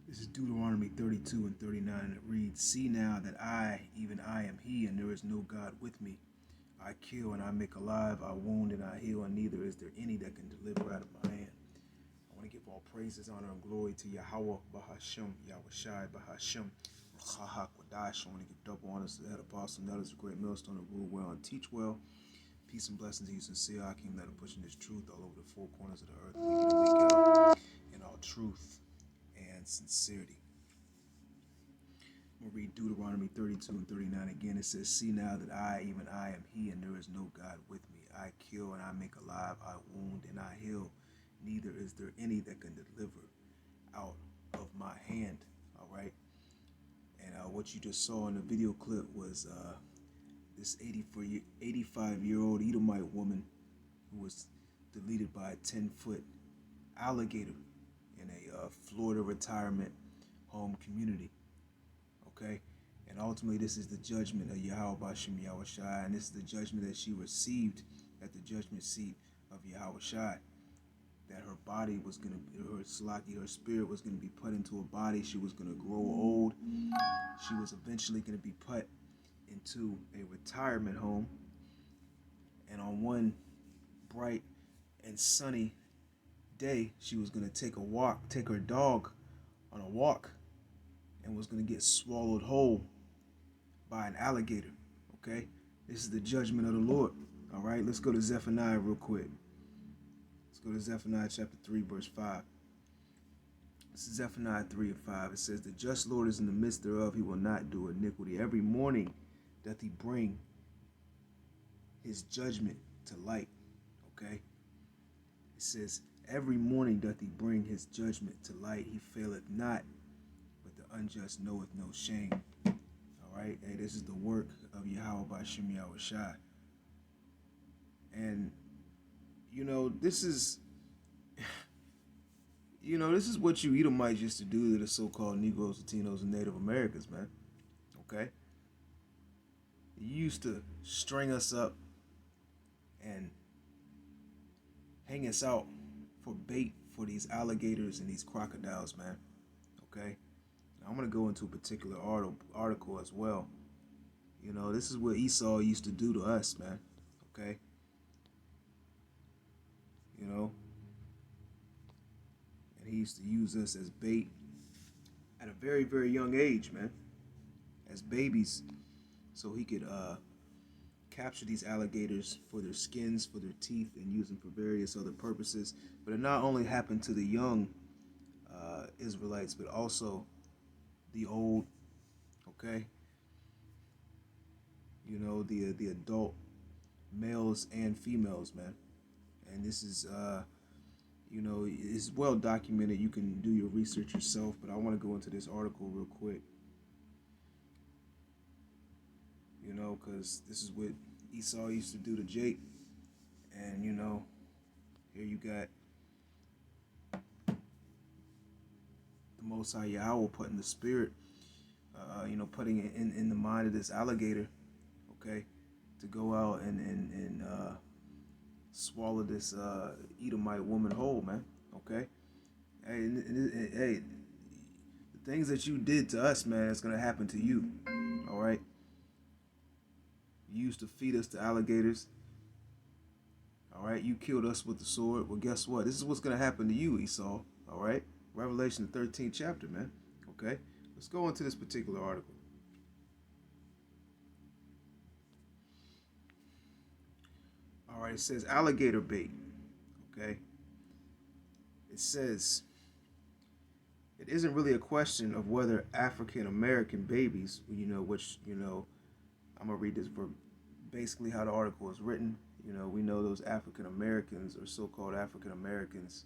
This is Deuteronomy 32 and 39, and it reads, "See now that I, even I, am He, and there is no God with me. I kill and I make alive, I wound and I heal, and neither is there any that can deliver out of my hand." I want to give all praises, honor, and glory to Yahweh, Bahashem, Yahushai, Bahashem, Chahak, Wadash. I want to give double honors to the head apostle, that is a great millstone to rule well and teach well. Peace and blessings to you, sincere Akim, that are pushing this truth all over the four corners of the earth, week in and week out, in all truth and sincerity. I'm going to read Deuteronomy 32 and 39 again. It says, "See now that I, even I, am He, and there is no God with me. I kill and I make alive, I wound and I heal. Neither is there any that can deliver out of my hand." All right. And what you just saw in the video clip was this 85-year-old Edomite woman who was deleted by a 10-foot alligator in a Florida retirement home community. Okay, and ultimately this is the judgment of Yahweh Bashem Yahushai, and this is the judgment that she received at the judgment seat of Yahushai. That her body was going to, her spirit was going to be put into a body. She was going to grow old. She was eventually going to be put into a retirement home. And on one bright and sunny day, she was going to take her dog on a walk, and was going to get swallowed whole by an alligator. Okay, this is the judgment of the Lord. All right, let's go to Zephaniah real quick. Let's go to Zephaniah chapter 3, verse 5. This is Zephaniah 3 and 5. It says, "The just Lord is in the midst thereof, He will not do iniquity. Every morning doth He bring His judgment to light." Okay, it says, "Every morning doth He bring His judgment to light. He faileth not, but the unjust knoweth no shame." All right, hey, this is the work of Yahweh Bashem Yahushai. And this is what you Edomites used to do to the so-called Negroes, Latinos, and Native Americans, man. Okay, you used to string us up and hang us out for bait for these alligators and these crocodiles, man. Okay, I'm going to go into a particular article as well. This is what Esau used to do to us, man. Okay, and he used to use us as bait at a very, very young age, man, as babies, so he could capture these alligators for their skins, for their teeth, and use them for various other purposes. But it not only happened to the young Israelites, but also the old. Okay, the adult males and females, man. And this is it's well documented. You can do your research yourself, but I want to go into this article real quick. Because this is what Esau used to do to Jake. And here you got the Most High Yahweh putting the spirit, putting it in the mind of this alligator, okay, to go out and swallow this Edomite woman whole, man. Okay, hey, the things that you did to us, man, it's gonna happen to you. All right. You used to feed us to alligators. All right, you killed us with the sword. Well, guess what? This is what's gonna happen to you, Esau. All right, Revelation 13th chapter, man. Okay, let's go into this particular article. All right, it says alligator bait. Okay, It says, it isn't really a question of whether African American babies, which, I'm going to read this for basically how the article is written. We know those African Americans or so-called African Americans,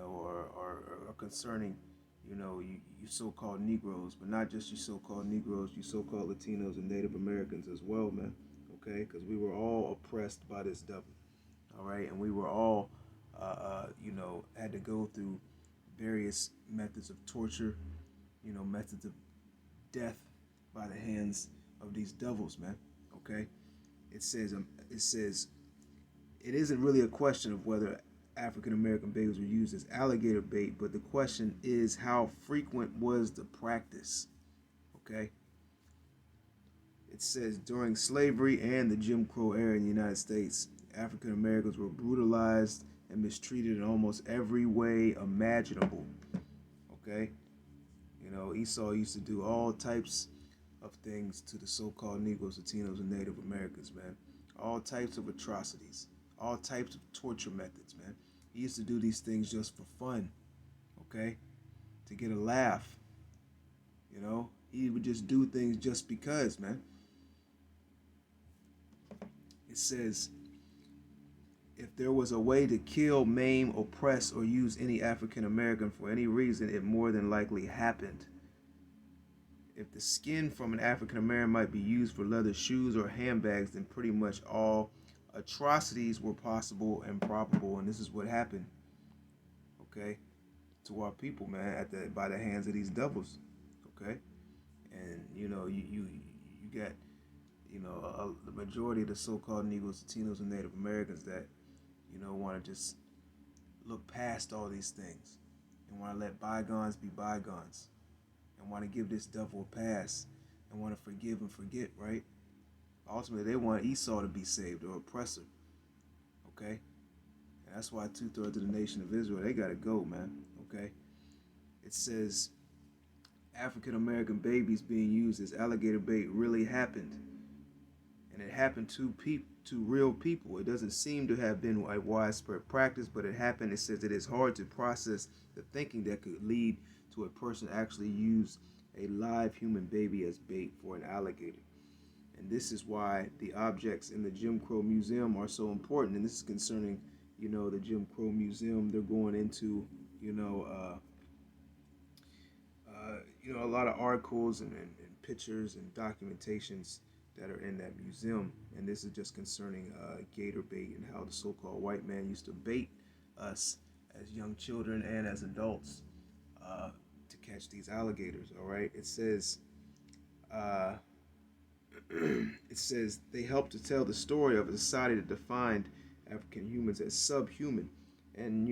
are concerning, you so-called Negroes, but not just you so-called Negroes, you so-called Latinos and Native Americans as well, man. Okay, because we were all oppressed by this devil. All right, and we were all, had to go through various methods of torture, methods of death by the hands of these devils, man. Okay, it says it isn't really a question of whether African American babies were used as alligator bait, but the question is how frequent was the practice. Okay, it says during slavery and the Jim Crow era in the United States, African Americans were brutalized and mistreated in almost every way imaginable. Okay, Esau used to do all types of things to the so-called Negroes, Latinos, and Native Americans, man. All types of atrocities, all types of torture methods, man. He used to do these things just for fun, okay? To get a laugh, He would just do things just because, man. It says, if there was a way to kill, maim, oppress, or use any African American for any reason, it more than likely happened. If the skin from an African American might be used for leather shoes or handbags, then pretty much all atrocities were possible and probable, and this is what happened, okay, to our people, man, by the hands of these devils, okay, and you got the majority of the so-called Negroes, Latinos, and Native Americans that want to just look past all these things and want to let bygones be bygones and want to give this devil a pass and want to forgive and forget, right? Ultimately, they want Esau to be saved, or oppressor, okay? And that's why 2/3 of the nation of Israel, they got to go, man, okay? It says African American babies being used as alligator bait really happened. And it happened to real people. It doesn't seem to have been a widespread practice, but it happened. It says it is hard to process the thinking that could lead to a person actually use a live human baby as bait for an alligator. And this is why the objects in the Jim Crow Museum are so important. And this is concerning, the Jim Crow Museum. They're going into, a lot of articles and pictures and documentations that are in that museum. And this is just concerning gator bait and how the so-called white man used to bait us as young children and as adults to catch these alligators. All right, it says it says they help to tell the story of a society that defined African humans as subhuman. And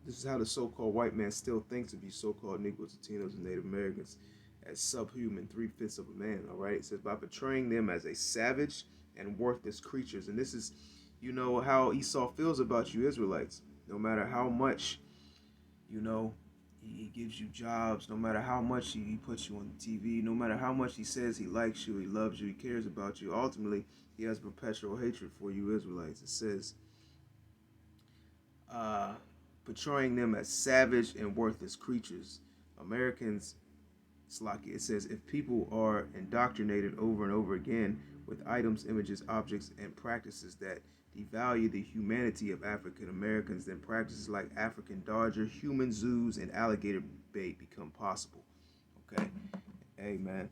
this is how the so-called white man still thinks of you so-called Negroes, Latinos, and Native Americans as subhuman, 3/5 of a man. All right, it says by portraying them as a savage and worthless creatures. And this is how Esau feels about you Israelites. No matter how much he gives you jobs, no matter how much he puts you on the TV, no matter how much he says he likes you, he loves you, he cares about you, ultimately he has perpetual hatred for you Israelites. It says portraying them as savage and worthless creatures. Americans, it says, if people are indoctrinated over and over again with items, images, objects, and practices that devalue the humanity of African Americans, then practices like African Dodger, human zoos, and alligator bait become possible. Okay, hey man,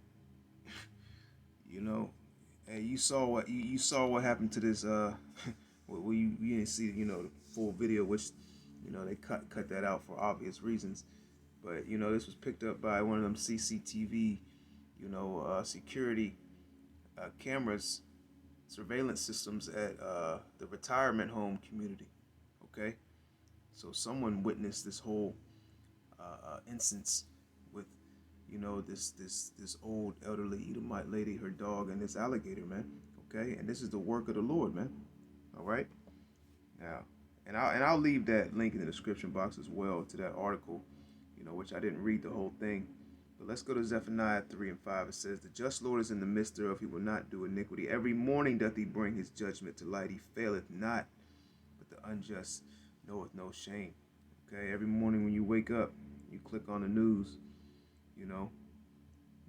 hey, you saw what happened to this. Well, you didn't see the full video, which they cut that out for obvious reasons. But this was picked up by one of them CCTV, security cameras, surveillance systems at the retirement home community. Okay, so someone witnessed this whole instance with this old elderly Edomite lady, her dog, and this alligator, man. Okay, and this is the work of the Lord, man. All right, now, and I'll leave that link in the description box as well to that article, which I didn't read the whole thing. But let's go to Zephaniah 3:5. It says, the just Lord is in the midst thereof, he will not do iniquity. Every morning doth he bring his judgment to light. He faileth not, but the unjust knoweth no shame. Okay, every morning when you wake up, you click on the news, you know,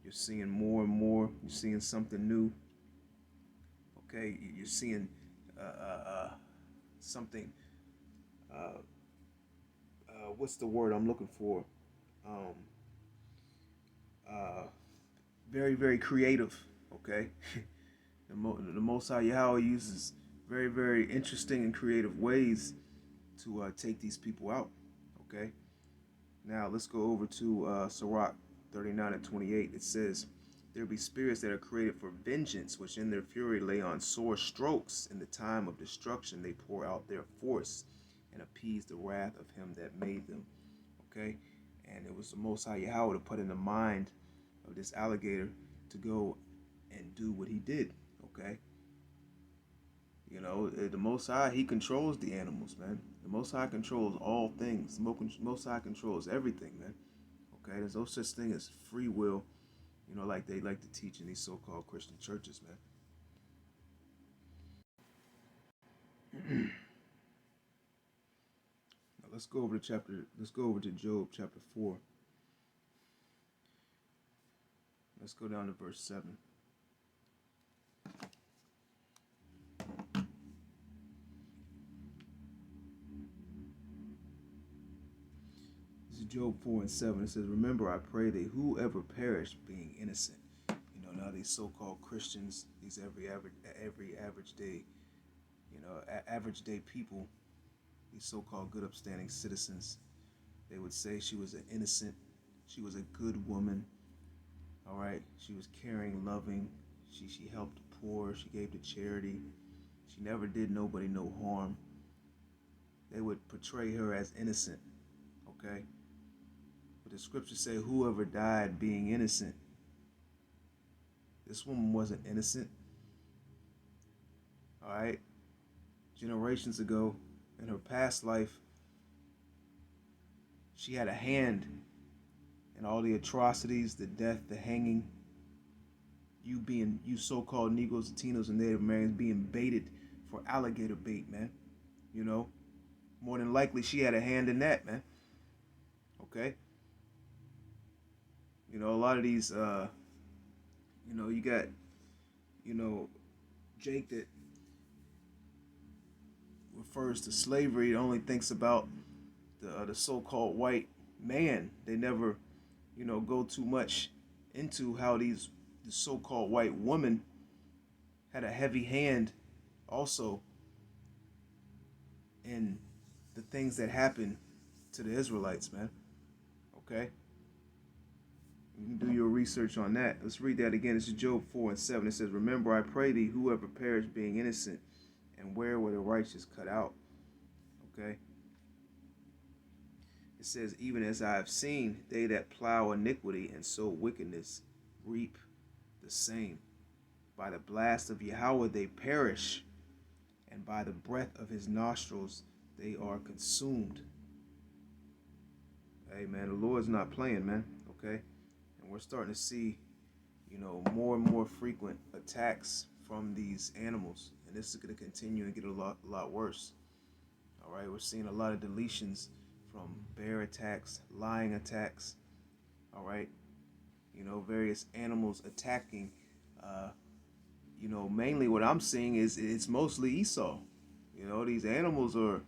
you're seeing more and more. You're seeing something new. Okay, you're seeing something. Uh, what's the word I'm looking for? Um, uh, very, very creative. Okay, the Most High Yahweh uses very, very interesting and creative ways to take these people out. Okay, now let's go over to Sirach 39 and 28. It says, "There be spirits that are created for vengeance, which in their fury lay on sore strokes. In the time of destruction they pour out their force and appease the wrath of him that made them." Okay, and it was the Most High Yahweh to put in the mind of this alligator to go and do what he did. Okay, you know, the Most High, he controls the animals, man. The Most High controls all things. The Most High controls everything, man. Okay, there's no such thing as free will, you know, like they like to teach in these so-called Christian churches, man. Now let's go over to Job chapter 4. Let's go down to verse 7. This is Job 4 and 7. It says, "Remember, I pray thee, whoever perished being innocent." You know, now these so-called Christians, these every average day, you know, average day people, these so-called good upstanding citizens, they would say she was an innocent, she was a good woman. All right, she was caring, loving. She helped the poor. She gave to charity. She never did nobody no harm. They would portray her as innocent. Okay, but the scriptures say whoever died being innocent. This woman wasn't innocent. All right, generations ago, in her past life, she had a hand in all the atrocities, the death, the hanging. You so-called Negroes, Latinos, and Native Americans being baited for alligator bait, man. You know, more than likely she had a hand in that, man. Okay. You know, a lot of these, you know, you got, you know, Jake that refers to slavery, only thinks about the so-called white man. They never, you know, go too much into how the so-called white woman had a heavy hand also in the things that happened to the Israelites, man. Okay? You can do your research on that. Let's read that again. This is Job 4 and 7. It says, "Remember, I pray thee, whoever perished being innocent, and where were the righteous cut out?" Okay? It says, "Even as I have seen, they that plow iniquity and sow wickedness reap the same. By the blast of Yahweh they perish, and by the breath of his nostrils they are consumed." Hey, man, the Lord's not playing, man. Okay? And we're starting to see, you know, more and more frequent attacks from these animals. And this is going to continue and get a lot worse. All right? We're seeing a lot of deletions from bear attacks, lion attacks. All right? You know, various animals attacking. You know, mainly what I'm seeing is it's mostly Esau. You know, these animals are,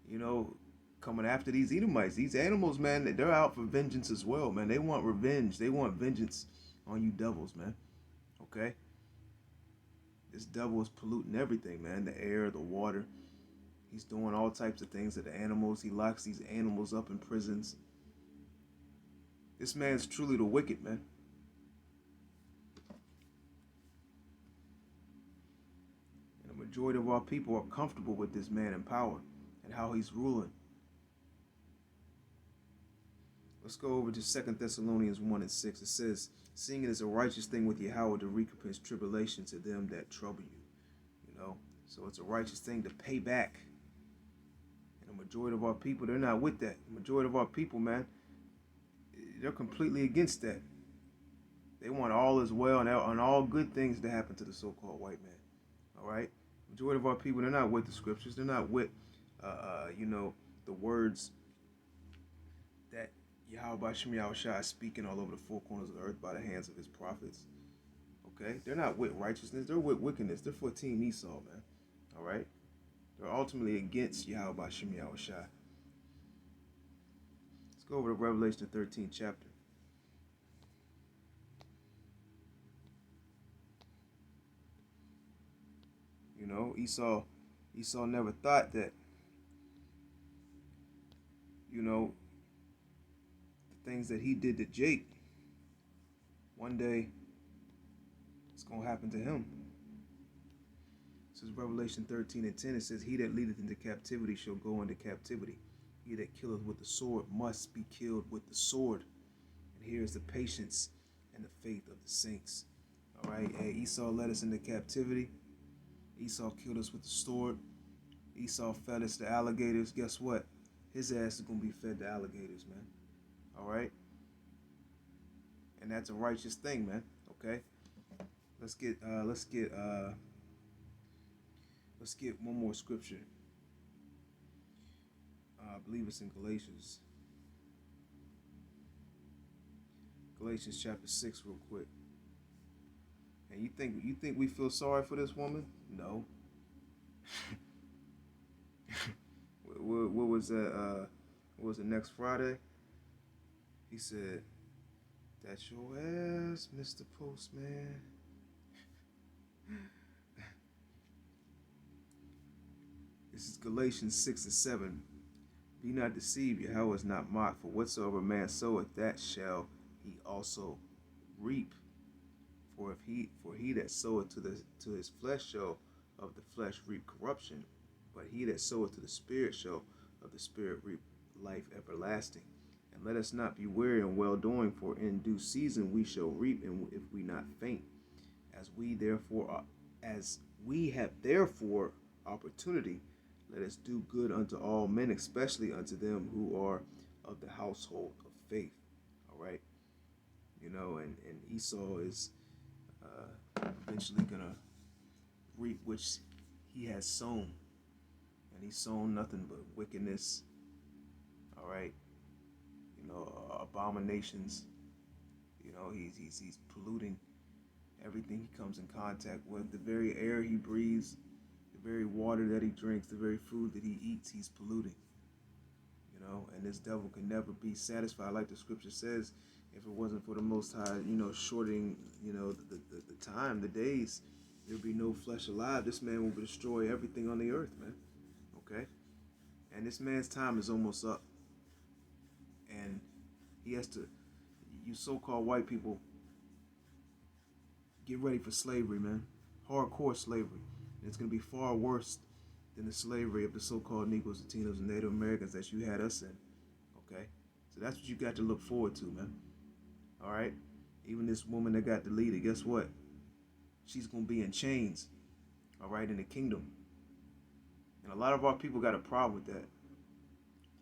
you know, coming after these Edomites. These animals, man, they're out for vengeance as well, man. They want revenge. They want vengeance on you devils, man. Okay? This devil is polluting everything, man. The air, the water. He's doing all types of things to the animals. He locks these animals up in prisons. This man's truly the wicked, man. And the majority of our people are comfortable with this man in power and how he's ruling. Let's go over to 2 Thessalonians 1 and 6. It says, "Seeing it is a righteous thing with Yahweh to recompense tribulation to them that trouble you." You know, so it's a righteous thing to pay back. And the majority of our people, they're not with that. The majority of our people, man, they're completely against that. They want all as well and all good things to happen to the so-called white man. All right? Majority of our people, they're not with the scriptures. They're not with, you know, the words that Yahweh Shem Yahushua is speaking all over the four corners of the earth by the hands of his prophets. Okay? They're not with righteousness, they're with wickedness. They're for Team Esau, man. Alright? They're ultimately against Yahweh Shem Yahushua. Let's go over to Revelation 13th chapter. You know, Esau never thought that, you know, the things that he did to Jake, one day it's going to happen to him. This is Revelation 13:10. It says, he that leadeth into captivity shall go into captivity. He that killeth with the sword must be killed with the sword. And here is the patience and the faith of the saints. All right, hey, Esau led us into captivity. Esau killed us with the sword. Esau fed us to alligators. Guess what? His ass is going to be fed to alligators, man. All right? And that's a righteous thing, man. Okay? Let's get one more scripture. I believe it's in Galatians. Galatians chapter 6 real quick. And you think we feel sorry for this woman? No. What was that? What was it, next Friday? He said, "That's your ass, Mr. Postman." This is Galatians 6:7. Be not deceived, Yahweh is not mocked, for whatsoever man soweth, that shall he also reap. For he that soweth to his flesh shall of the flesh reap corruption, but he that soweth to the Spirit shall of the Spirit reap life everlasting. And let us not be weary in well doing, for in due season we shall reap, and if we not faint. As we have therefore opportunity, let us do good unto all men, especially unto them who are of the household of faith. All right, you know, and Esau is eventually gonna reap which he has sown, and he's sown nothing but wickedness. All right, you know, abominations. You know, he's polluting everything he comes in contact with. The very air he breathes, the very water that he drinks, the very food that he eats, he's polluting. You know, and this devil can never be satisfied, like the scripture says. If it wasn't for the Most High, you know, shorting, you know, the time, the days, there'll be no flesh alive. This man will destroy everything on the earth, man. Okay? And this man's time is almost up. And he has to, you so-called white people, get ready for slavery, man. Hardcore slavery. And it's going to be far worse than the slavery of the so-called Negroes, Latinos, and Native Americans that you had us in. Okay? So that's what you got to look forward to, man. All right? Even this woman that got deleted, guess what? She's going to be in chains, all right, in the kingdom. And a lot of our people got a problem with that.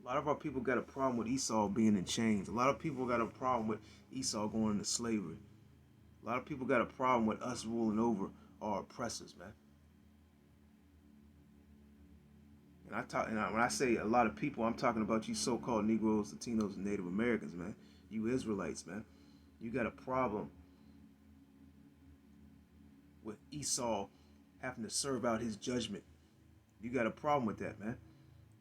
A lot of our people got a problem with Esau being in chains. A lot of people got a problem with Esau going into slavery. A lot of people got a problem with us ruling over our oppressors, man. And when I say a lot of people, I'm talking about you so-called Negroes, Latinos, and Native Americans, man. You Israelites, man. You got a problem with Esau having to serve out his judgment. You got a problem with that, man.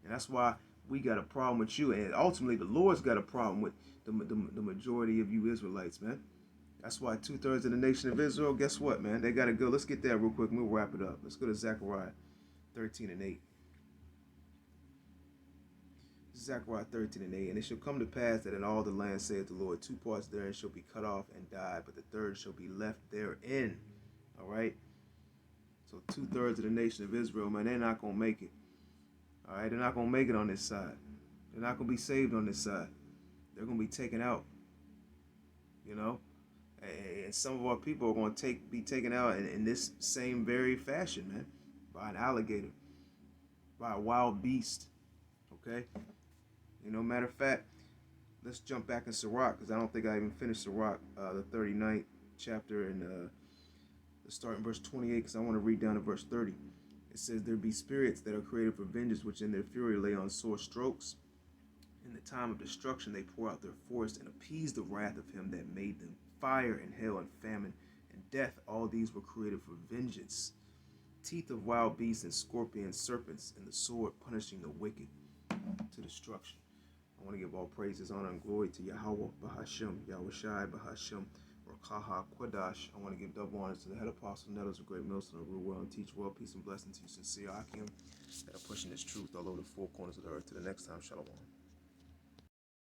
And that's why we got a problem with you. And ultimately, the Lord's got a problem with the majority of you Israelites, man. That's why 2/3 of the nation of Israel, guess what, man? They got to go. Let's get that real quick and we'll wrap it up. Let's go to Zechariah 13:8. Zechariah 13:8. And it shall come to pass that in all the land, saith the Lord, 2 parts therein shall be cut off and die, but the third shall be left therein. All right? So 2/3 of the nation of Israel, man, they're not going to make it. All right? They're not going to make it on this side. They're not going to be saved on this side. They're going to be taken out. You know? And some of our people are going to be taken out in this same very fashion, man. By an alligator. By a wild beast. Okay? You know, matter of fact, let's jump back in Sirach, because I don't think I even finished Sirach, the 39th chapter, and let's start in verse 28, because I want to read down to verse 30. It says, there be spirits that are created for vengeance, which in their fury lay on sore strokes, In the time of destruction, they pour out their force and appease the wrath of him that made them. Fire and hell and famine and death, all these were created for vengeance. Teeth of wild beasts and scorpions, serpents, and the sword punishing the wicked to destruction. I want to give all praises, honor, and glory to Yahweh Bahashim, Yahweh Shai Bahashim, Rakaha Quadash. I want to give double honors to the head apostle, Nettles, a great millstone, rule well and teach well, peace and blessings to you, sincere Akim, that are pushing this truth all over the four corners of the earth. To the next time, Shalom.